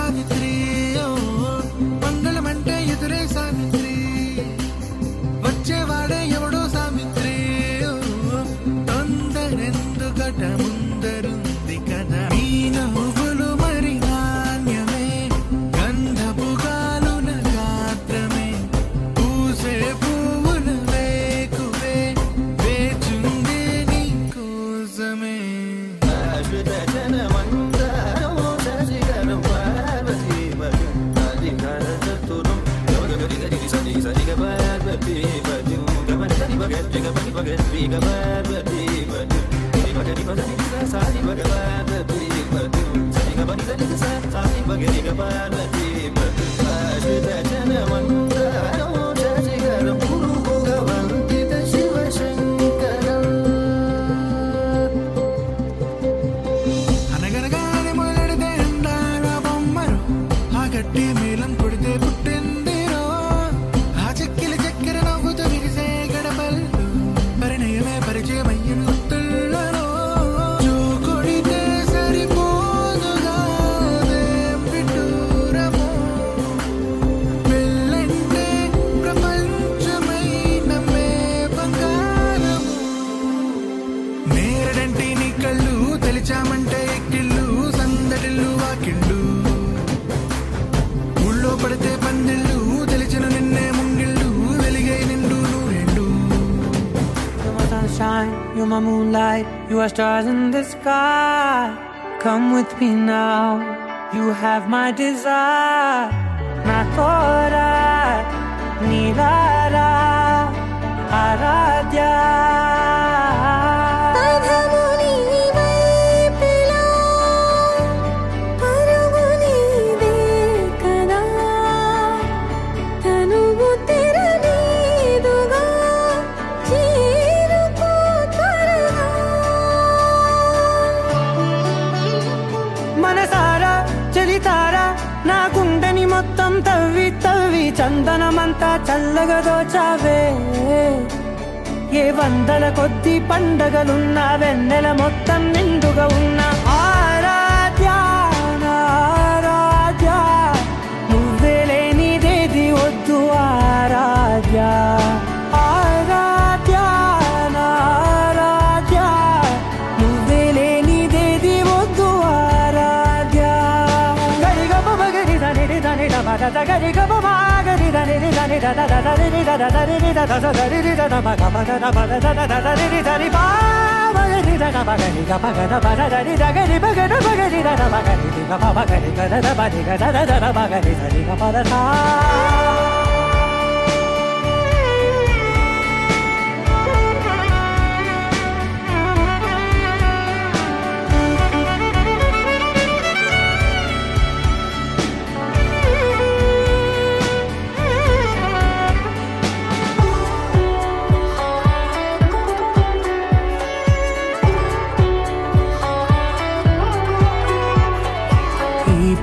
సావిత్రి మంగళమంటే ఎదురే సావిత్రి వచ్చేవాడే ఎవడో సావిత్రి తొందరెందుకట ముందరుంది కదా ఈ నవ్వులు మరి నాణ్యమే గంధపు గాలున గాత్రమే పూసే పువ్వుల వేకువే వేచుందే నీ కోసమే అనగనగానే మొదలెడితే అందాల బొమ్మరు ఆ గట్టి మేళం కొడితే పుట్టిందిరో ఆ చెక్కిలి చక్కెర నవ్వుతూ విరిసే గడపల్లు పరిణయమే పరిచయమయ్యను గుర్తులలో జో కొడితే సరిపోదుగా విడ్డూరము పెళ్ళంటే ప్రపంచమైన మే బంగారము నేరడంటి నీ కళ్ళు తెలిచామంటే ఎక్కిళ్ళు సందడిల్లు వాకిళ్ళు ఊళ్ళో పడితే పందిళ్ళు తెలిచిన నిన్నే ముంగిళ్ళు వెలిగై నిండు నూరెండు Sunshine, you're my moonlight, you are stars in the sky. Come with me now, you have my desire. Na tora, nilara, aradhya. మనసారా చలితారా నా గుండెని మొత్తం తవ్వి తవ్వి చందనమంతా చల్లగా దోచావే ఏ వందల కొద్ది పండగలున్నా వెన్నెల మొత్తం నిండుగా ఉన్న ఆరాధ్య ఆరాధ్య నువ్వే లేనిదేది వద్దు ఆరాధ్య ఆరాధ్య ఆరాధ్య నువ్వే లేనిదేది వద్దు ఆరాధ్య గరిగ బగరి దని దని దమగ గరి గ బగరి దని దని దద దరి దద దరి దద దరి దద మగ మగ దద దద దరి దరి బా మగరి దద మగరి గ మగ దద దరి దగరి మగ మగరి దద మగరి గ మగరి గ దద బరి గ దద దద మగరి దరి గ పద సా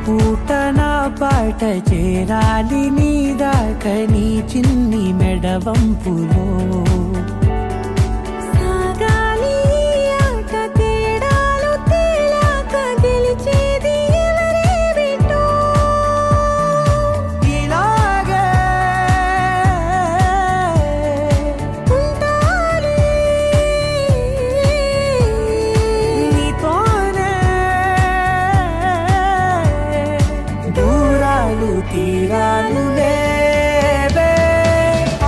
పూట నా పాట చేరాలి నీ దాకా నీ చిన్ని మెడవంపులో సాగాలి ఆట తేడాలు తేలాక గెలిచేది ఎవరే బిడ్డో ఇలాగే ఉంటాలి నీతోనే దూరాలు తీరాలు లేవే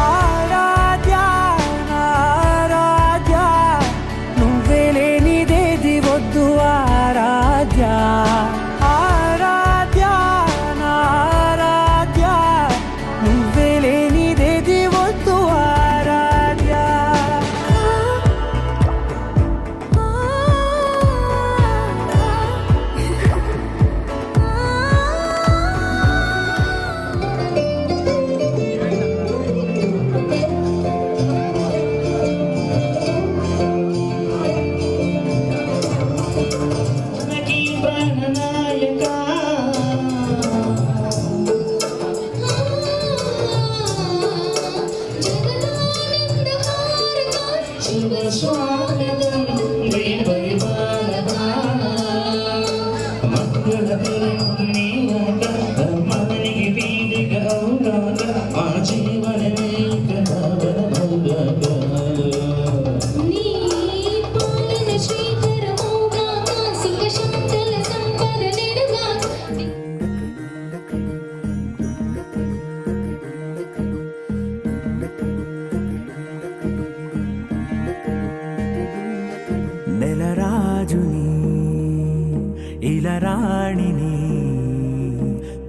ఆరాధ్య ఆరాధ్య నువ్వే లేనిదేది వద్దు ఆరాధ్య ఆరాధ్య ఆరాధ్య నువ్వే లేనిదేది వద్దు ఆరాధ్య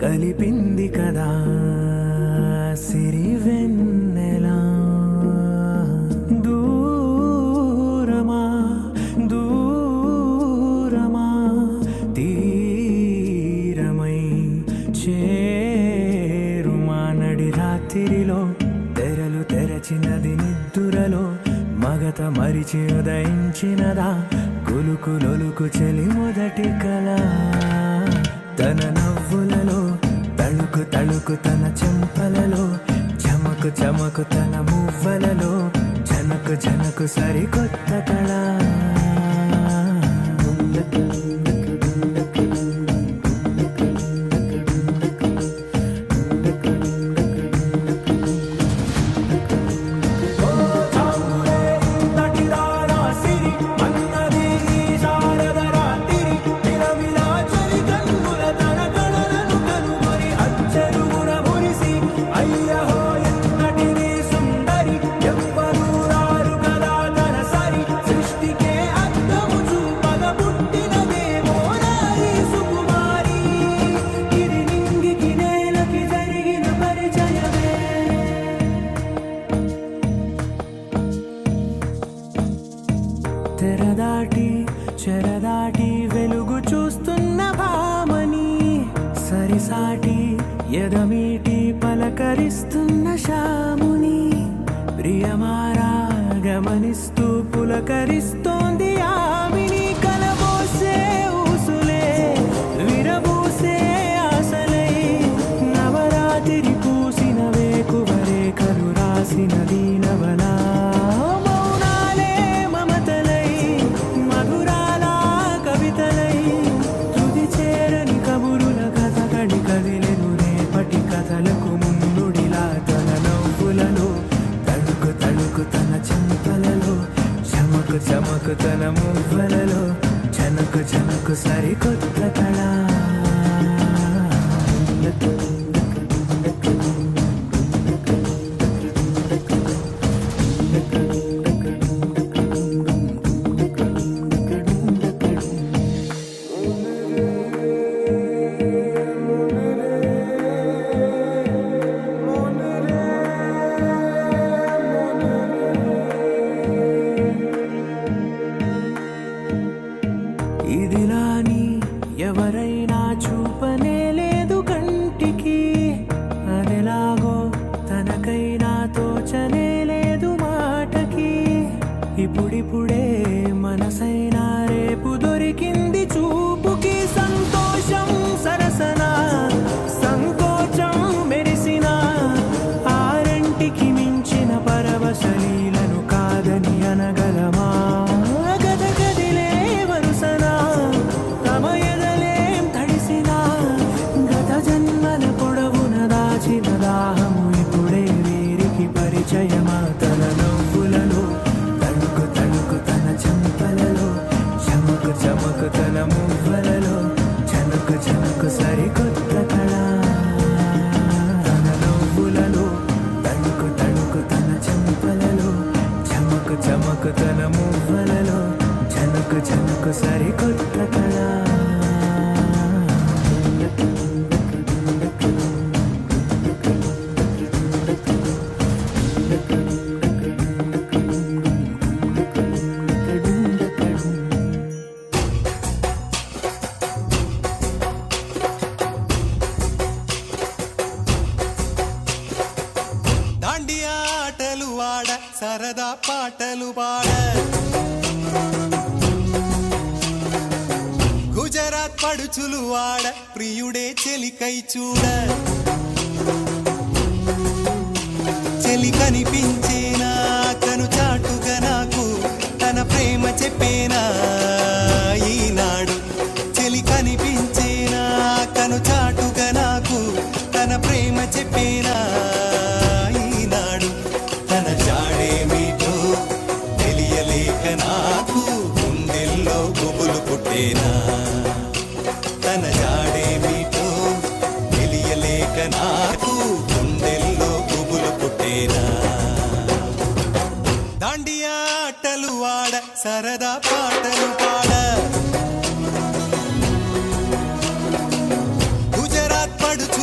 కలిపింది కదా సిరివెన్నెలా దూరమా దూరమా తీరమై చేరుమా నడి రాత్రిలో తెరలు తెరచినది నిద్దురలో మగత మరిచి ఉదయించినదా కులుకులొలుకు చెలి మొదటి కళ తన నవ్వులలో తళుకు తళుకు తన చెంపలలో చమకు చమకు తన మువ్వలలో జనకు జనకు సరికొత్త కళ తెరదాటి చెరదాటి వెలుగు చూస్తున్న భామని సరిసాటి ఎదమీటి పలకరిస్తున్న శాముని ప్రియమారా గమనిస్తూ పులకరిస్తోంది ఆవిని కలబోసే ఊసులే విరబూసే ఆశలై నవరాత్రి పూసిన వేకువరే కలు రాసిన దీనవలా కథలకు ముందుడిలా తన నవ్వులలో తడుకు తడుకు తన చెంపలలో చమకు చమకు తన మువ్వలలో జనకు జనకు సరికొత్త కళ ఇదిలాని ఎవరైనా చూపనే లేదు కంటికి అదెలాగో తనకైనా తోచనే లేదు మాటకి ఇప్పుడిప్పుడే మనసైనా రేపు దొరికింది చూపుకి సంతోషం సరసన సంకోచం మెరిసిన ఆరంటికి మించిన పరవశలీలను కాదని అనగలమా దాహము ఇప్పుడే వీరికి పరిచయమా తన నవ్వులలో తణుకు తణుకు తన చెంపలలో చమకు చమకు తన మువ్వలలో జనకు జనకు సరికొత్త కళ తన నవ్వులలో తణుకు తణుకు తన చెంపలలో చమకు చమకు తన మువ్వలలో జనకు జనకు సరికొత్త కళ ఆటలు ఆడ సరదా పాటలు పాడ గుజరాత్ పడుచులు ఆడ ప్రియుడే చెలికై చూడ చెలి కనిపించేనా కను చాటుగా నాకు తన ప్రేమ చెప్పేనా ఈనాడు చెలి కనిపించేనా కను చాటుగా నాకు తన ప్రేమ చెప్పేనా నాకు గుండెల్లో గుబులు పుట్టేనా తన జాడేమిటో తెలియలేక నాకు గుండెల్లో గుబులు పుట్టేనా దాండియా ఆటలు ఆడ సరదా పాటలు పాడ గుజరాత్ పడుచు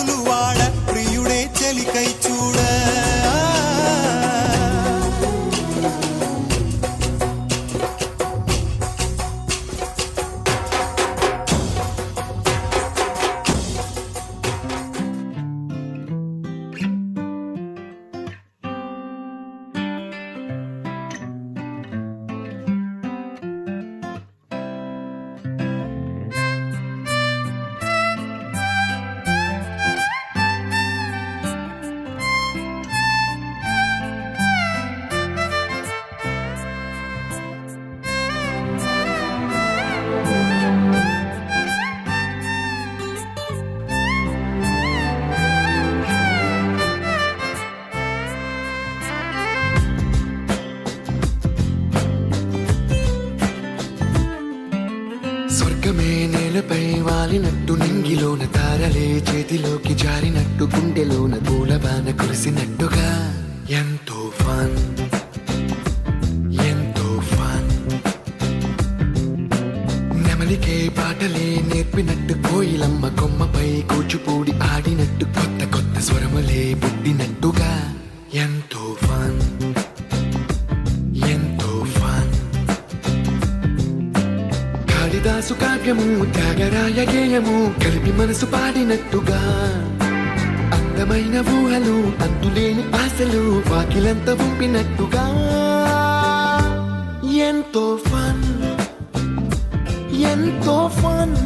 వాలినట్టు నింగిలోన తారలే చేతిలోకి జారినట్టు గుండెలోన పూలవాన కురిసినట్టుగా ఎంతో ఫన్ ఎంతో ఫన్ నెమలికే పాటలే నేర్పినట్టు కోయిలమ్మ కొమ్మపై కూచిపూడి ఆడినట్టు కొత్త కొత్త స్వరములే పుట్టినట్టుగా ఎంతో ఫన్ ఎంతో ఫన్ కాళిదాసు కావ్యము త్యాగరాయ గేయము కలిపి మనసు పాడినట్టుగా అందమైన ఊహలు అంతులేని ఆశలు వాకిలంత ఉంపినట్టుగా ఎంతో ఫన్ ఎంతో ఫన్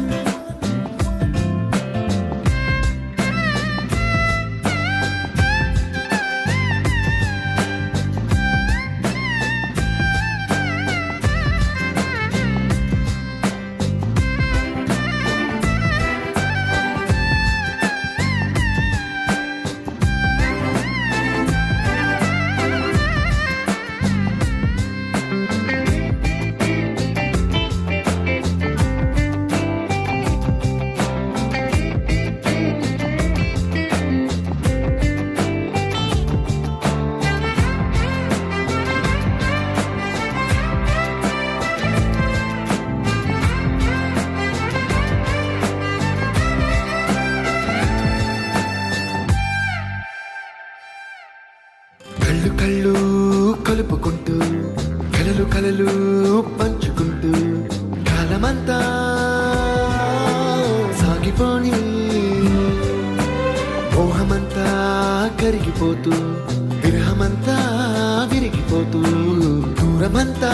కళ్ళు కళ్ళు కలుపుకుంటూ కలలు కలలు పంచుకుంటూ కాలమంతా సాగిపోని మోహమంతా కరిగిపోతూ విరహమంతా విరిగిపోతూ దూరమంతా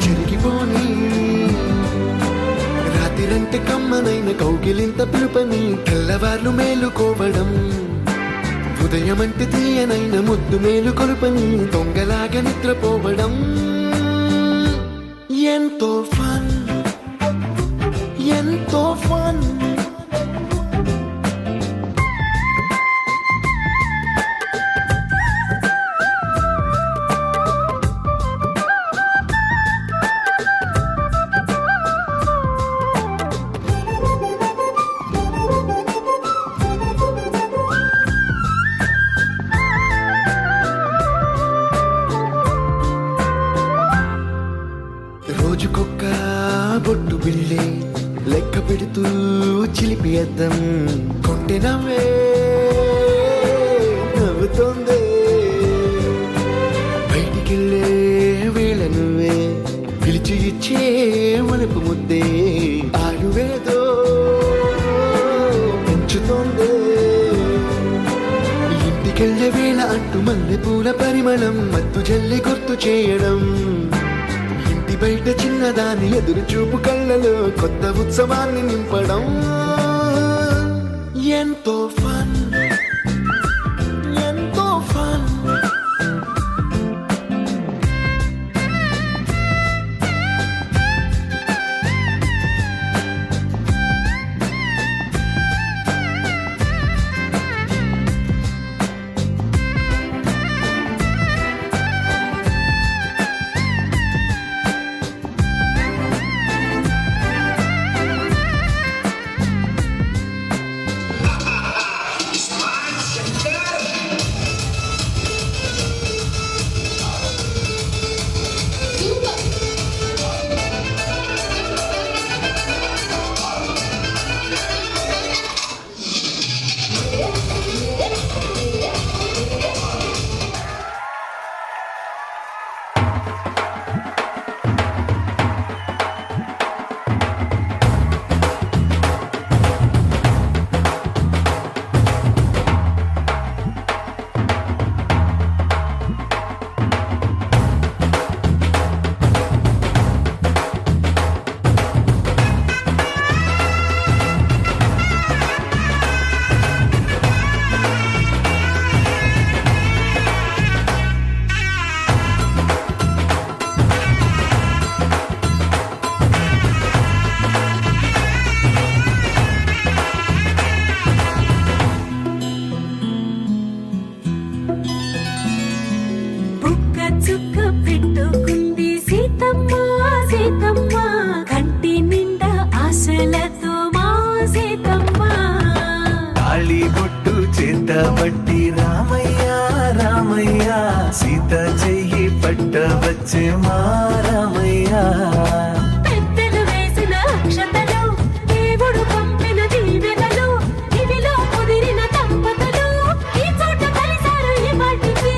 చెరిగిపోని రాత్రిరంటే కమ్మనైన కౌగిలింత పిలుపని తెల్లవార్లు మేలుకోవడం ఉదయమంటే తీయనైన ముద్దు మేలు కొలుపని దొంగలాగా నిద్రపోవడం ఎంతో ఫన్ ఎంతో ఫన్ రోజుకొక్క బొట్టు బిళ్ళే లెక్క పెడుతూ చిలిపి అద్దం కొంటె నవ్వే నవ్వుతోందే బయటికెళ్ళే వేళ నువ్వే పిలిచి ఇచ్చే వనపు ముద్దే ఆయువేదో పెంచుతోందే ఇంటికెళ్ళే వేళ అంటూ మల్లె పూల పరిమళం మత్తు జల్లి గుర్తు చేయడం బయట చిన్నదాని ఎదురు చూపు కళ్ళలో కొత్త ఉత్సవాన్ని నింపడం ఎంతో ఫన్ ఎంతో ఫన్ పట్టబట్టి రామయ్య రామయ్య సీత చెయ్యి పట్టవచ్చే మా రామయ్య పెద్దలు వేసిన అక్షతలు దేవుడు పంపిన దీవెనలు ఇవిలో కుదిరిన దంపతులు ఈ చోట కలిసారు ఈ వాటికి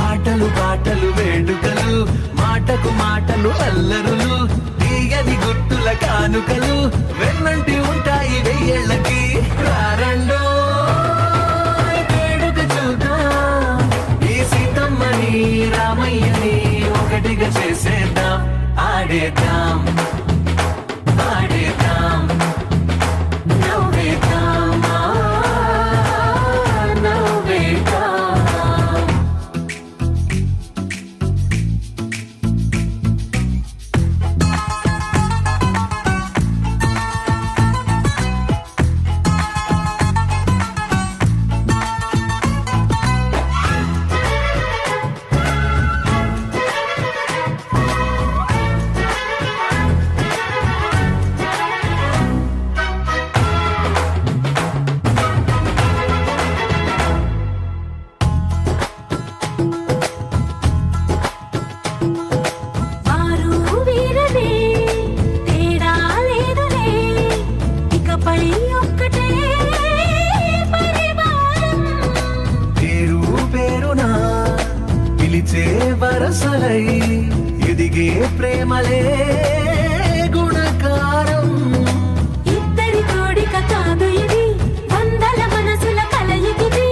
ఆటలు పాటలు వేడుకలు మాటకు మాటలు అల్లరులు తీయని గుర్తుల కానుకలు వెన్నంటి ఉంటాయి వెయ్యేళ్ళకి రారండో వేడుక చూద్దాం ఈ సీతమ్మని రామయ్యని ఒకటిగా చేసేద్దాం ఆడేద్దాం ఆడేద్దాం నవ్వేద్దాం నవ్వేద్దాం వరసలై ఎదిగే ప్రేమలే గుణకారం ఇద్దరి కోడిక కాదు ఇది వందల మనసుల కలయికిది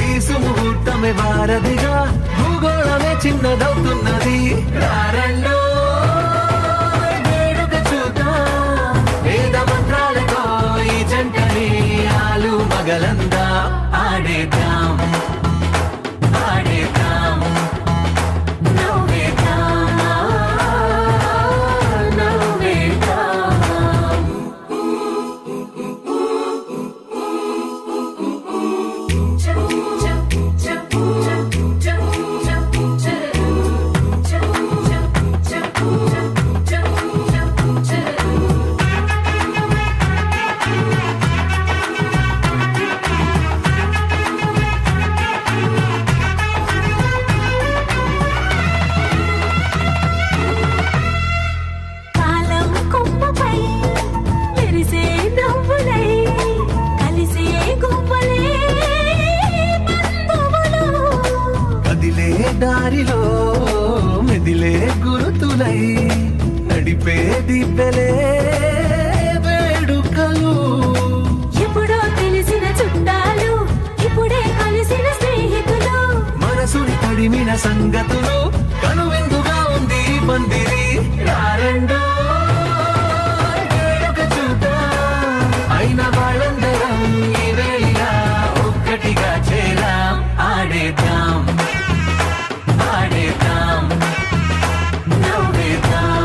ఈ సుముహూర్తమే వారధిగా భూగోళమే చిన్నదవుతున్నది రారండో వేడుక చూద్దాం వేద మంత్రాలతో ఈ జంటని ఆలు మగలందా ఆడేద్దాం ఆడేద్దాం దారిలో మెదిలే గురుతులై నడిపే దిబ్బెలే వేడుకలు ఎప్పుడో తెలిసిన చుట్టాలు ఇప్పుడే కలిసిన స్నేహితులు మనసుని తడిమిన సంగతులు కనువిందుగా ఉంది పందిరి రారండో వేడుక చూద్దాం అయిన వాళ్ళందరం ఈ వేళ ఒక్కటిగా చేరాం ఆడేద్దాం ఆడేద్దాం నవ్వేద్దాం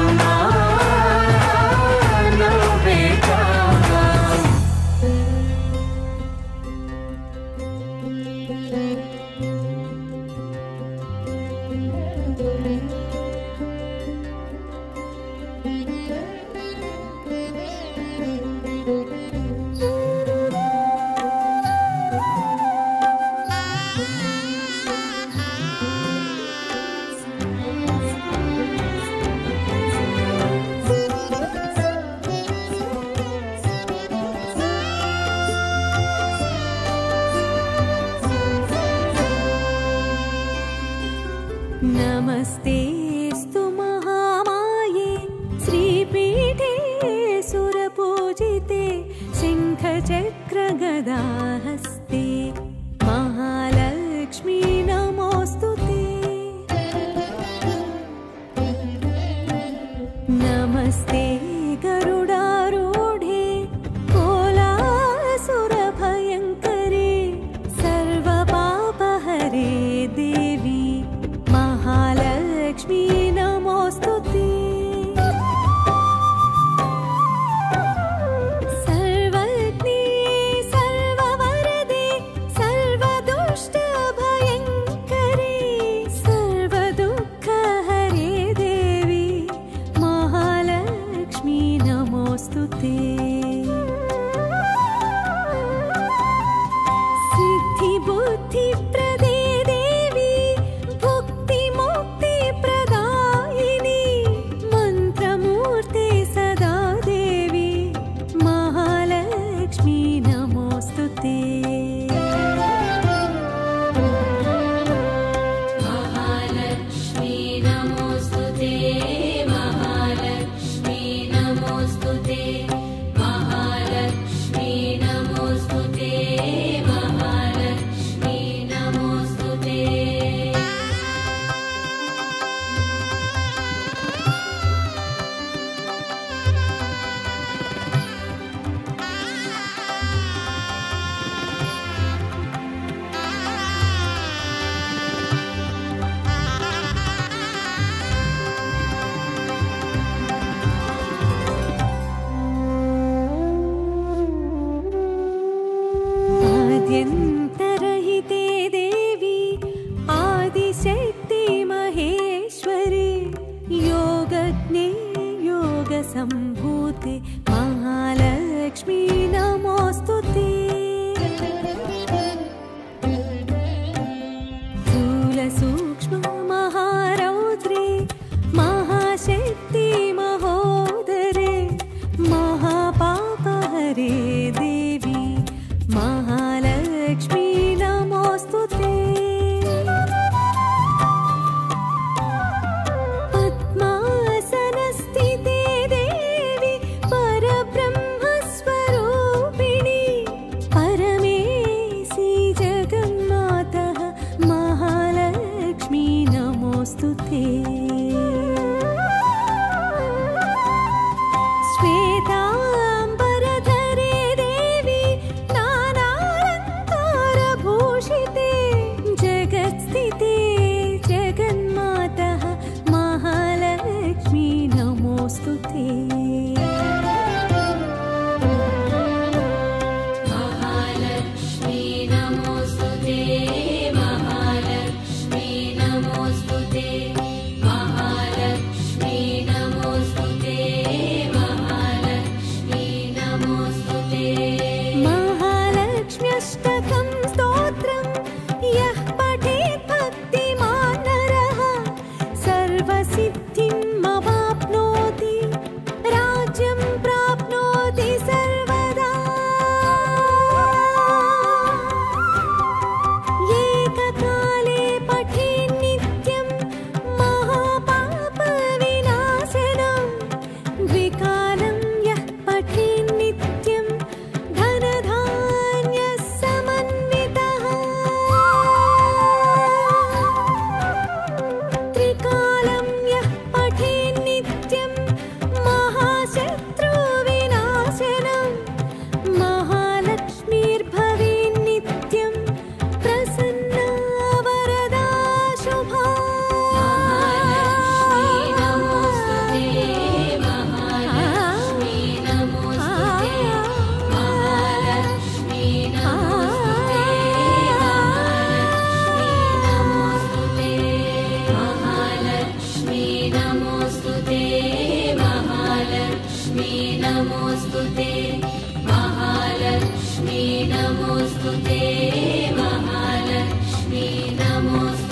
నవ్వేద్దాం नमस्तेस्तु महामाये श्रीपीठे सुरपूजिते शङ्खचक्रगदाहस्ते महालक्ष्मी नमोऽस्तुते नमस्ते गरुडारूढे कोलासुरभयङ्करे सर्वपापहरे देवी महालक्ष्मी नमोऽस्तुते सर्वज्ञे सर्ववरदे सर्वदुष्टभयङ्करे आद्यन्तरहिते देवी आदिशक्ति महेश्वरी योगज्ञे योगसम्भूते महालक्ष्मी नमोऽस्तुते स्थूलसूक्ष्म महारौद्रे महाशक्ति महोदरे महापापहरे देवी महालक्ष्मी नमोऽस्तुते पद्मासनस्थिते देवी परब्रह्मस्वरूपिणी परमेशी जगन्मातः महालक्ष्मी नमोऽस्तुते श्वेताम्बरधरे देवी नानालङ्कारभूषिते जगत्स्थिते जगन्मातः महालक्ष्मी नमोऽस्तुते महालक्ष्मी नमोऽस्तुते महालक्ष्मी नमोऽस्तुते महालक्ष्मी नमोऽस्तुते महालक्ष्मी नमोऽस्तुते महालक्ष्म्यष्टकं स्तोत्रं यः पठेत् भक्तिमान् नरः सर्वसिद्धिमवाप्नोति राज्यं प्राप्नोति सर्वदा एककाले पठेत् नित्यं महापापविनाशनं द्विकालं यः पठेत् नित्यं धनधान्यसमन्वितः त्रिकालं यः पठेत् नित्यं महाशत्रुविनाशनं महालक्ष्मीर्भवेत् नित्यं प्रसन्ना वरदा शुभा महालक्ष्मी नमोऽस्तुते महालक्ष्मी नमोऽस्तुते महालक्ष्मी नमोऽस्तुते महालक्ष्मी नमोऽस्तुते महालक्ष्मी नमोऽस्तुते महालक्ष्मी नमोऽस्तुते महालक्ष्मी नमोऽस्तुते